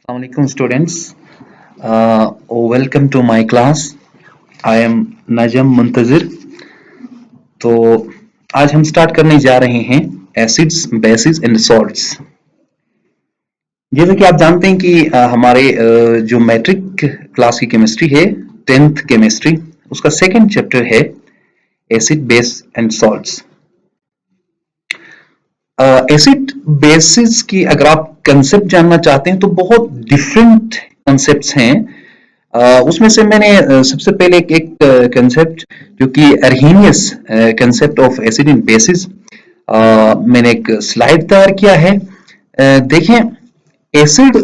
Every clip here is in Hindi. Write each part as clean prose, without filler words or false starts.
Assalamualaikum students. Welcome to my class. I am Najam Muntazir. तो आज हम स्टार्ट करने जा रहे हैं एसिड्स, बेसिस एंड सॉल्ट्स। जैसे कि आप जानते हैं कि हमारे जो मैट्रिक क्लास की केमिस्ट्री है, 10th केमिस्ट्री, उसका सेकंड चैप्टर है acid, base and salts. Acid basis की अगर आप कंसेप्ट जानना चाहते हैं तो बहुत डिफरेंट कंसेप्ट्स हैं। उसमें से मैंने सबसे पहले एक कंसेप्ट जो कि Arrhenius concept of acid and bases, मैंने एक स्लाइड तैयार किया है। देखें, एसिड,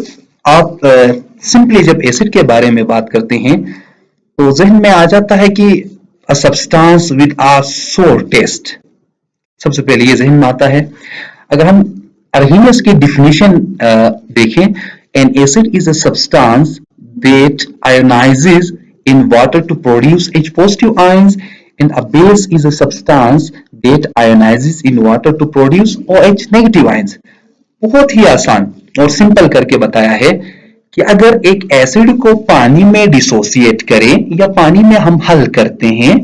आप सिंपली जब एसिड के बारे में बात करते हैं तो जहन में आ जाता है कि अ सब्सटेंस विद अ सोर टेस्ट, सबसे पहले ये जहन में आता है। अगर हम अर्हीनियस की डिफिनीशन देखें, N acid is a substance that ionizes in water to produce H positive ions, and a base is a substance that ionizes in water to produce OH negative ions। बहुत ही आसान और सिंपल करके बताया है कि अगर एक एसिड को पानी में डिसोसिएट करें या पानी में हम हल करते हैं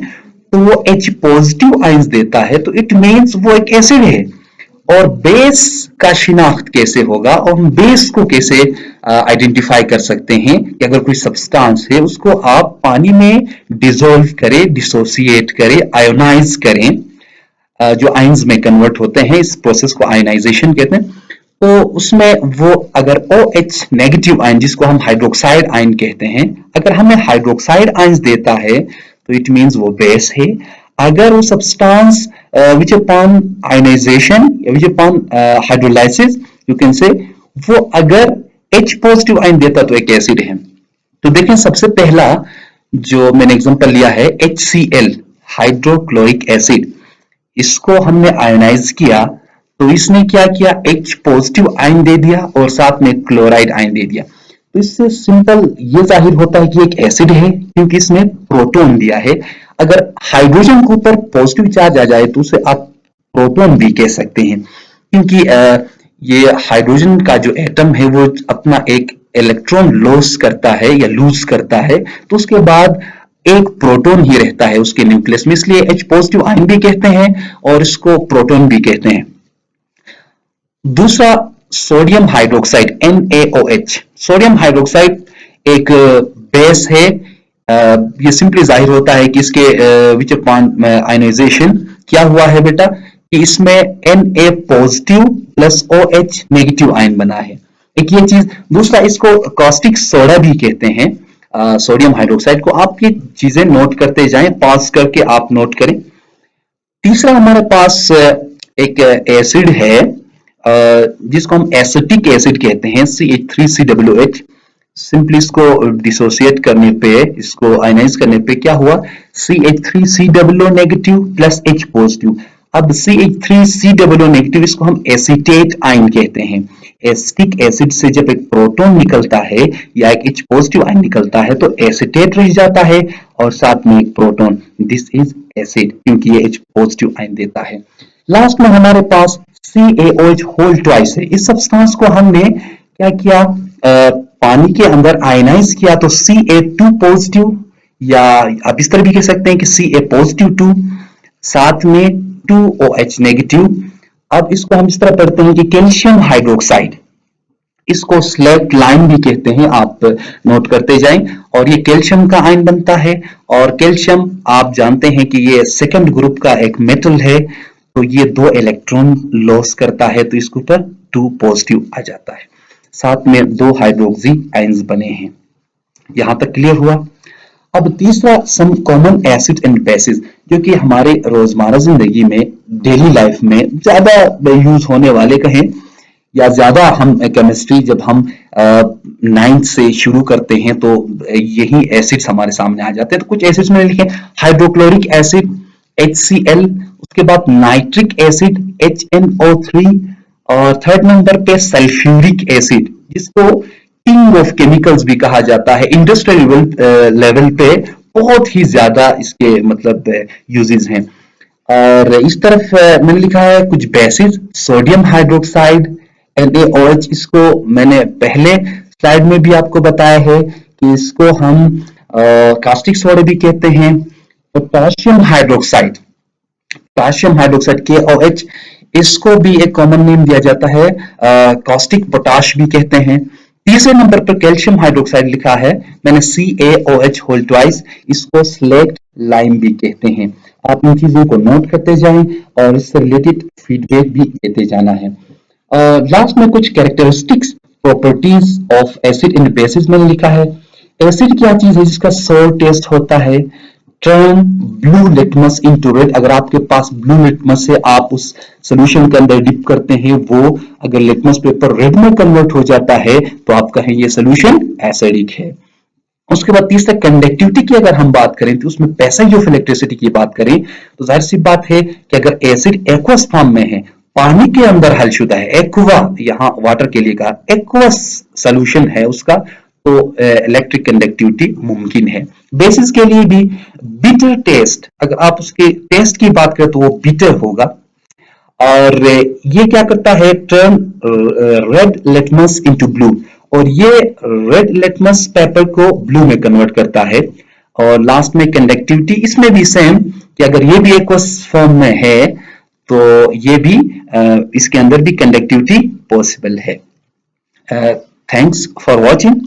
तो वो H पॉजिटिव आयंस देता है, तो इट मीन्स वो एक एसिड है। और बेस का शिनाख्त कैसे होगा और हम बेस को कैसे आइडेंटिफाई कर सकते हैं कि अगर कोई सब्सटेंस है उसको आप पानी में डिसॉल्व करें, डिसोसिएट करें, आयोनाइज करें, जो आयंस में कन्वर्ट होते हैं, इस प्रोसेस को आयनाइजेशन कहते हैं। तो उसमें वो अगर OH नेगेटिव आयन, जिसको हम हाइड्रोक्साइड आयन कहते हैं, अगर हमें हाइड्रोक्साइड आयंस देता है तो इट मीन्स वो बेस है। अगर वो substance which upon ionization, which upon hydrolysis you can say, वो अगर H पॉजिटिव आयन देता तो एक एसिड है। तो देखें, सबसे पहला जो मैंने एग्जांपल लिया है HCl, हाइड्रोक्लोरिक एसिड, इसको हमने आयनाइज किया तो इसने क्या किया, H पॉजिटिव आयन दे दिया और साथ में क्लोराइड आयन दे दिया। तो इससे सिंपल ये जाहिर होता है कि एक एसिड है क्योंकि इसने प्रोटॉन दिया है। अगर हाइड्रोजन के ऊपर पॉजिटिव चार्ज आ जाए तो उसे आप प्रोटॉन भी कह सकते हैं, क्योंकि ये हाइड्रोजन का जो एटम है वो अपना एक इलेक्ट्रॉन लॉस करता है या लूज करता है, तो उसके बाद एक प्रोटॉन ही रहता है उसके न्यूक्लियस में, इसलिए H पॉजिटिव आयन भी कहते हैं और इसको प्रोटॉन भी कहते हैं। दूसरा, sodium hydroxide, NaOH। Sodium hydroxide एक बेस है। ये सिंपली जाहिर होता है कि इसके विच अपॉन आयनाइजेशन क्या हुआ है बेटा, कि इसमें Na positive plus OH negative ion बना है, एक ये चीज। दूसरा, इसको कॉस्टिक सोडा भी कहते हैं, सोडियम हाइड्रोक्साइड को। आप ये चीजें नोट करते जाएं, पास करके आप नोट करें। तीसरा, हमारे पास एक एसिड है जिसको हम एसिटिक एसिड कहते हैं, CH3COOH। सिंपली इसको डिसोसिएट करने पे, इसको आयनाइज करने पे क्या हुआ, CH3COO negative plus H positive. अब CH3COO नेगेटिव, इसको हम एसीटेट आयन कहते हैं। एसिटिक एसिड से जब एक प्रोटॉन निकलता है या एक H पॉजिटिव आयन निकलता है तो एसीटेट रह जाता है और साथ में एक प्रोटॉन, दिस इज एसिड, क्योंकि ये H पॉजिटिव आयन देता है। लास्ट में हमारे पास CaOH होल ट्वाइस है। इस सब्सटेंस को हमने क्या किया, पानी के अंदर आयनाइज किया तो Ca2 पॉजिटिव, या आप इस तरह भी कह सकते हैं कि Ca पॉजिटिव 2, साथ में 2OH नेगेटिव। अब इसको हम इस तरह पढ़ते हैं कि कैल्शियम हाइड्रोक्साइड, इसको स्लेट लाइन भी कहते हैं, आप नोट करते जाएं। और ये कैल्शियम का आयन बनता है, और कैल्शियम आप जानते हैं कि ये सेकंड ग्रुप का एक मेटल है, तो ये 2 इलेक्ट्रॉन लॉस करता है, तो इसके ऊपर 2 पॉजिटिव आ जाता है, साथ में 2 हाइड्रोक्सी आयंस बने हैं। यहां तक क्लियर हुआ। अब तीसरा, some common acid and bases, जो कि हमारे रोजमर्रा जिंदगी में, डेली लाइफ में ज्यादा यूज होने वाले कहें, या ज्यादा हम केमिस्ट्री जब हम 9th से शुरू करते हैं तो यही एसिड्स हमारे सामने आ जाते हैं। तो कुछ एसिड्स मैंने लिखे, हाइड्रोक्लोरिक एसिड HCl, उसके बाद नाइट्रिक एसिड HNO3, और थर्ड नंबर पे सल्फ्यूरिक एसिड, जिसको किंग ऑफ केमिकल्स भी कहा जाता है। इंडस्ट्रियल लेवल पे बहुत ही ज्यादा इसके मतलब यूजेस हैं। और इस तरफ मैंने लिखा है कुछ बेसिस, सोडियम हाइड्रोक्साइड NaOH, इसको मैंने पहले स्लाइड में भी आपको बताया है कि इसको हम कास्टिक सोडा भी कहते हैं। Potassium hydroxide, potassium hydroxide KOH, इसको भी एक कॉमन नेम दिया जाता है, कॉस्टिक पोटाश भी कहते हैं। तीसरे नंबर पर कैल्शियम हाइड्रोक्साइड लिखा है मैंने, CaOH होल ट्वाइस, इसको स्लेक्ट लाइम भी कहते हैं। आप इन चीजों को नोट करते जाएं और इससे रिलेटेड फीडबैक भी देते जाना है। लास्ट में कुछ characteristics properties of acid in basis मैंने लिखा है। एसिड क्या चीज है जिसका सोर टेस्ट होता है, turn blue litmus into red, अगर आपके पास ब्लू लिटमस से आप उस सॉल्यूशन के अंदर डिप करते हैं, वो अगर लिटमस पेपर रेड में कन्वर्ट हो जाता है तो आप कहें ये सॉल्यूशन एसिडिक है। उसके बाद तीसरा कंडक्टिविटी की अगर हम बात करें तो उसमें पैसेज ऑफ इलेक्ट्रिसिटी की बात करें तो जाहिर सी बात है कि अगर एसिड एक्वस फॉर्म में है, पानी के अंदर हलशुदा है, एक्वा, यहाँ वाटर के लिए कहा, एक्वस सॉल्यूशन है उसका, तो इलेक्ट्रिक कंडक्टिविटी मुमकिन है। बेसिस के लिए भी बिटर टेस्ट, अगर आप उसके टेस्ट की बात करें तो वो बिटर होगा। और ये क्या करता है, turn red litmus into blue, और ये रेड लिटमस पेपर को ब्लू में कन्वर्ट करता है। और लास्ट में कंडक्टिविटी, इसमें भी सेम कि अगर ये भी एक्वस फॉर्म में है तो ये भी इसके अंदर भी कंडक्टिविटी पॉसिबल है। Thanks for watching.